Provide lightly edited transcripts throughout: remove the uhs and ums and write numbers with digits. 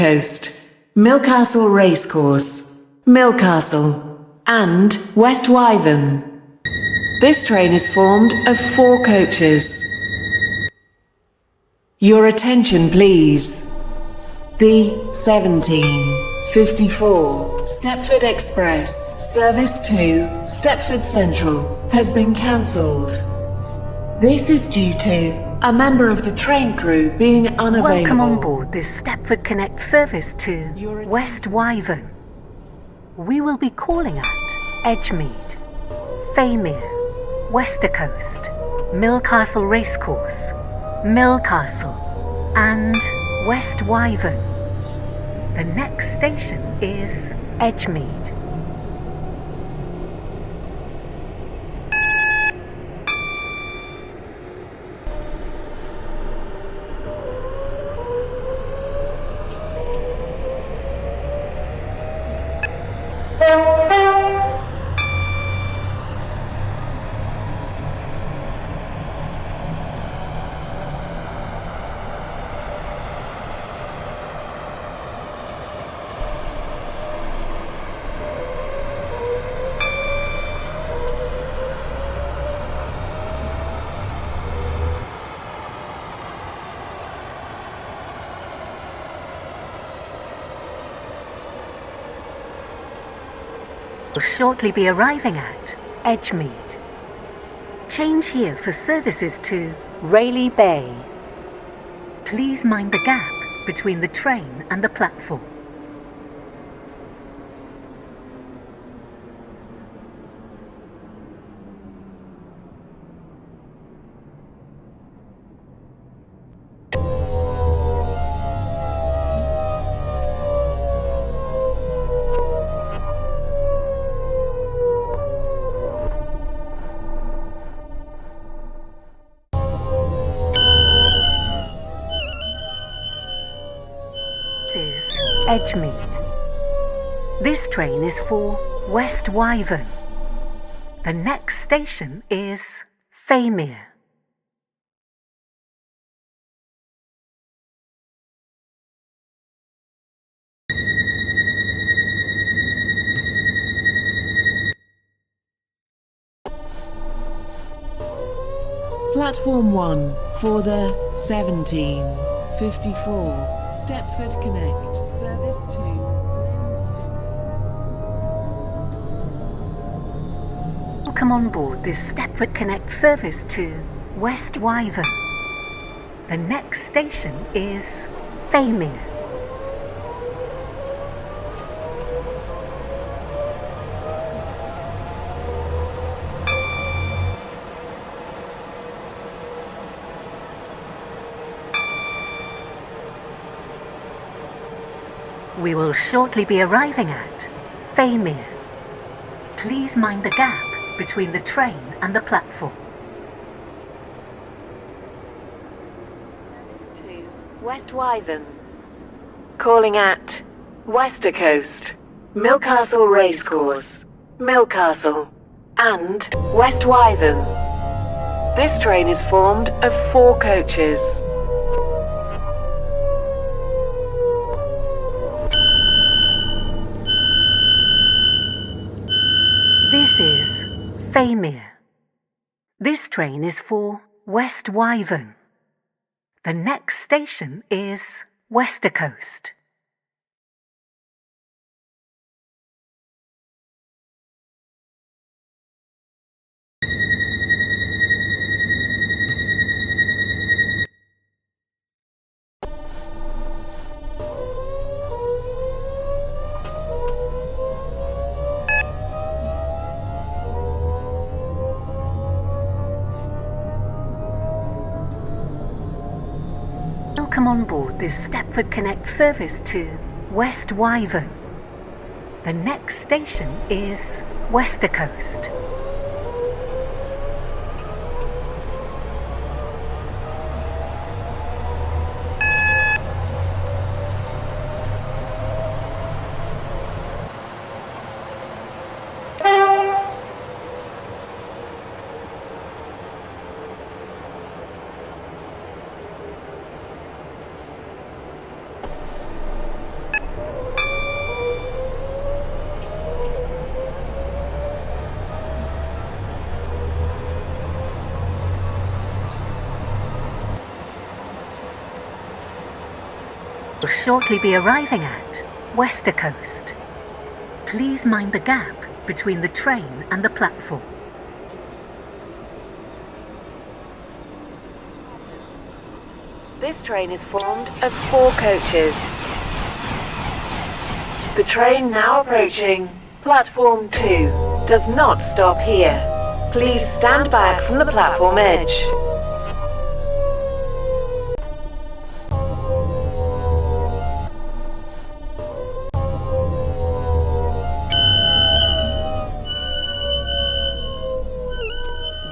Coast, Millcastle Racecourse, Millcastle, and Westwyvern. This train is formed of 4 coaches. Your attention, please. The 1754 Stepford Express service to Stepford Central has been cancelled. This is due to a member of the train crew being unavailable. Welcome on board this Stepford Connect service to Westwyvern. We will be calling at Edgemead, Faymere, Westercoast, Millcastle Racecourse, Millcastle, and Westwyvern. The next station is Edgemead. Will shortly be arriving at Edgemead. Change here for services to Rayleigh Bay. Please mind the gap between the train and the platform. Edgemead. This train is for Westwyvern. The next station is Faymere. Platform 1 for the 1754 Stepford Connect service to Welcome on board this Stepford Connect service to Westwyvern. The next station is Faymere. We will shortly be arriving at Faymere. Please mind the gap between the train and the platform. to Westwyvern. Calling at Westercoast, Millcastle Racecourse, Millcastle, and Westwyvern. This train is formed of 4 coaches. This is Faymere. This train is for Westwyvern. The next station is Westercoast. Welcome on board this Stepford Connect service to Westwyvern. The next station is Westercoast. shortly be arriving at Westwyvern. Please mind the gap between the train and the platform. This train is formed of 4 coaches. The train now approaching platform 2 does not stop here. Please stand back from the platform edge.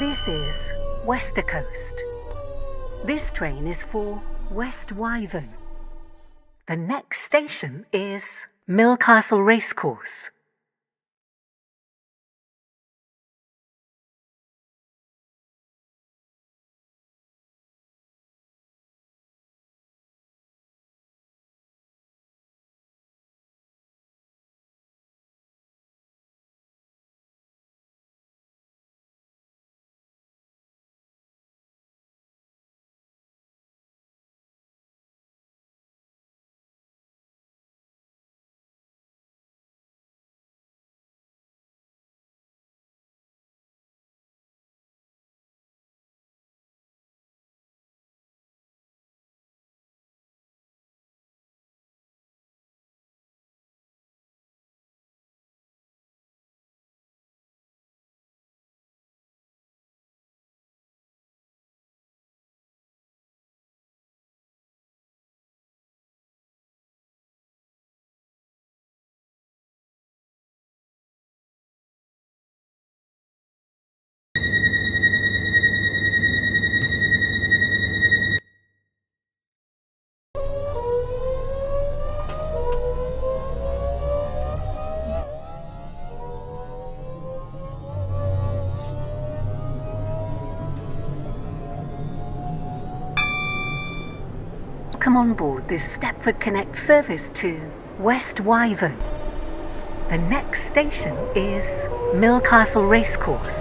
This is Westwyvern. This train is for Westwyvern. The next station is Millcastle Racecourse. Come on board this Stepford Connect service to Westwyvern. The next station is Millcastle Racecourse.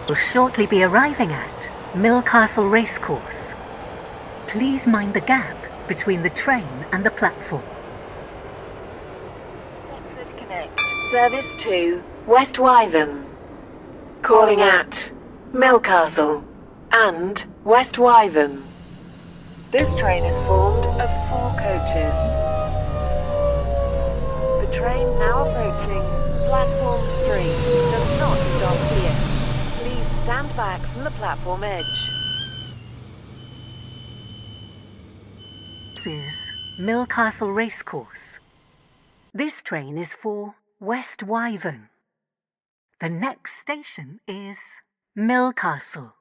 We'll shortly be arriving at Millcastle Racecourse. Please mind the gap between the train and the platform. Stepford Connect, Service 2, Westwyvern. Calling at Millcastle and Westwyvern. This train is formed of 4 coaches. The train now approaching platform 3 does not stop here. Please stand back from the platform edge. This is Millcastle Racecourse. This train is for Westwyvern. The next station is Millcastle.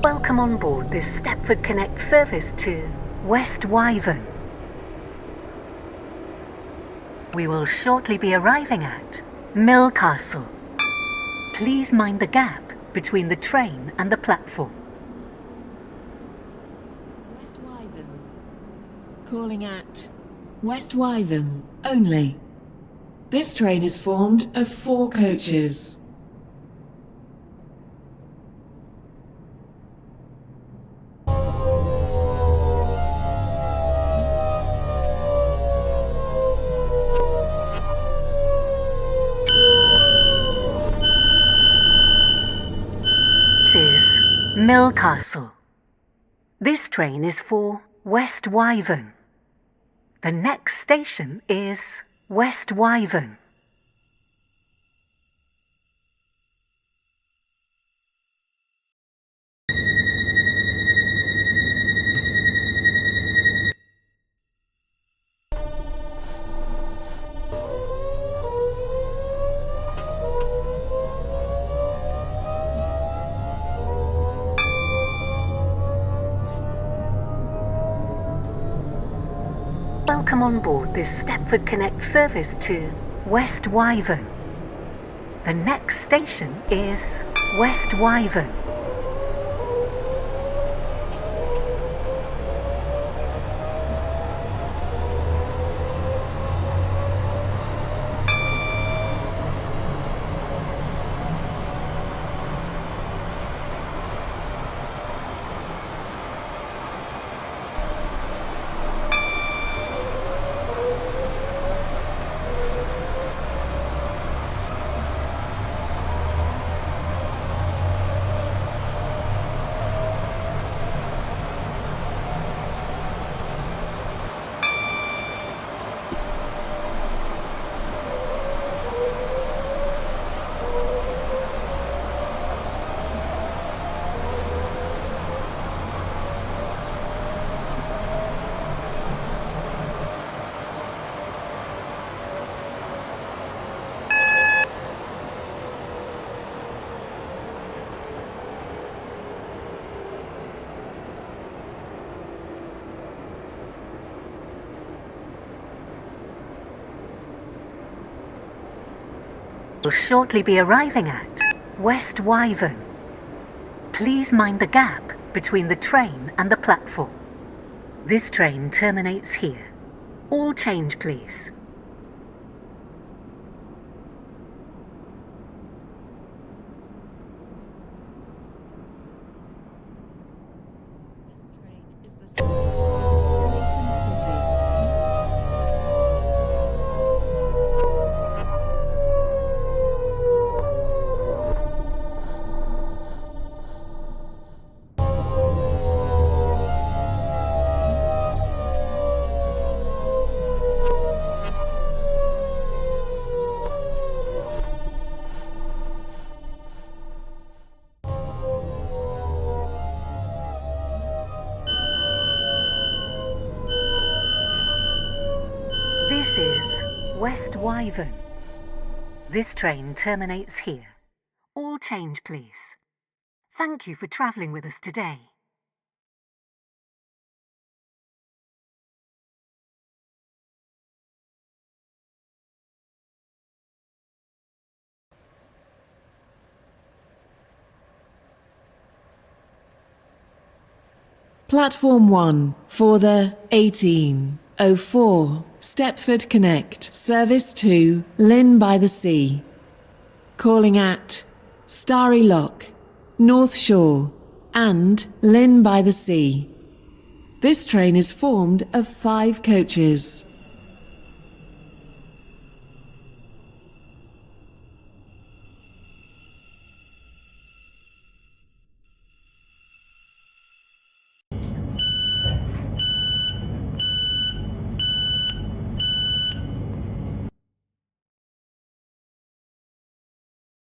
Welcome on board this Stepford Connect service to Westwyvern. We will shortly be arriving at Millcastle. Please mind the gap between the train and the platform. Westwyvern. Calling at Westwyvern only. This train is formed of 4 coaches. Millcastle. This train is for Westwyvern. The next station is Westwyvern. Welcome on board this Stepford Connect service to Westwyvern. The next station is Westwyvern. Will shortly be arriving at Westwyvern. Please mind the gap between the train and the platform. This train terminates here. All change, please. This train is the service from Leighton City. This is Westwyvern. This train terminates here. All change, please. Thank you for travelling with us today. Platform 1 for the 1804 Stepford Connect service to Lynn by the Sea. Calling at Starry Lock, North Shore and Lynn by the Sea. This train is formed of 5 coaches.